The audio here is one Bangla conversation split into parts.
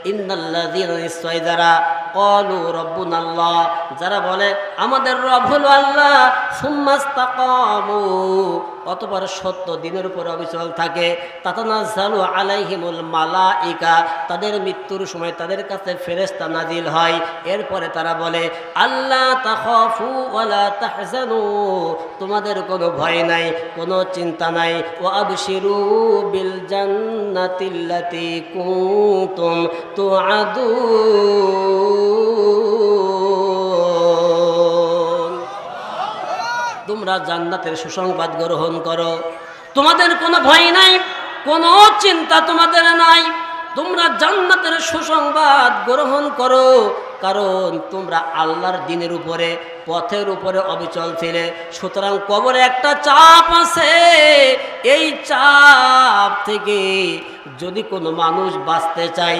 ইন্নাল্লাযীনা নিশ্চয় যারা ক্বালু রাব্বুনাল্লাহ যারা বলে আমাদের রব হলো আল্লাহ সুম্মাস্তাকামু অতঃপর সত্য দিনের উপর অবিচল থাকে তাতানাজ্জালু আলাইহিমুল মালাইকা তাদের মৃত্যুর সময় তাদের কাছে ফেরেশতা নাজিল হয় এরপরে তারা বলে আল্লাহ তাখাফু ওয়ালা তাহজানু তোমাদের কোনো ভয় নাই কোনো চিন্তা নাই ওয়া আবশিরু বিল জান্নাতিল্লাতী কুনতুম তুআদুন তোমরা জান্নাতের সুসংবাদ গ্রহণ করো তোমাদের কোনো ভয় নাই কোনো চিন্তা তোমাদের নাই তোমরা জান্নাতের সুসংবাদ গ্রহণ করো কারণ তোমরা আল্লাহর দ্বীনের উপরে পথের উপরে অবিচল ছিলে সুতরাং কবরে একটা চাপ আছে এই চাপ থেকে যদি কোনো মানুষ বাঁচতে চায়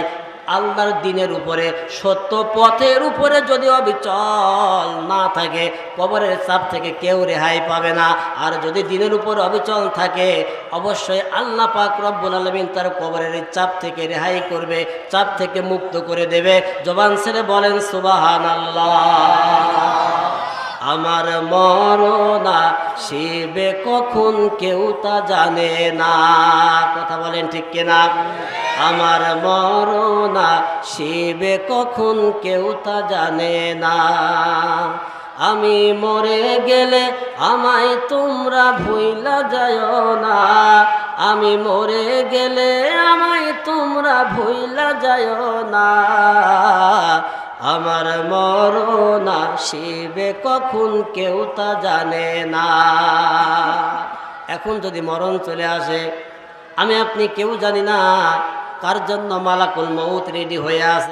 আল্লাহর দ্বীনের উপরে সত্য পথের উপরে যদি অবিচল না থাকে কবরের চাপ থেকে কেউ রেহাই পাবে না আর যদি দ্বীনের উপর অবিচল থাকে অবশ্যই আল্লাহ পাক রব্বুল আলামিন তার কবরের চাপ থেকে রেহাই করবে চাপ থেকে মুক্ত করে দেবে জবান ছেড়ে বলেন সুবহানাল্লাহ আমার মরনা শিবে কখন কেউ তা জানে না কথা বলেন ঠিক কিনা আমার মরনা শিবে কখন কেউ তা জানে না আমি মরে গেলে আমায় তোমরা ভুইলা যাও না আমি মরে গেলে আমায় তোমরা ভুইলা যাও না আমার মরনা শিবে কখন কেউ তা জানে না এখন যদি মরণ চলে আসে আমি আপনি কেউ জানি না কার জন্য মালাকুল মউত রেডি হয়ে আছে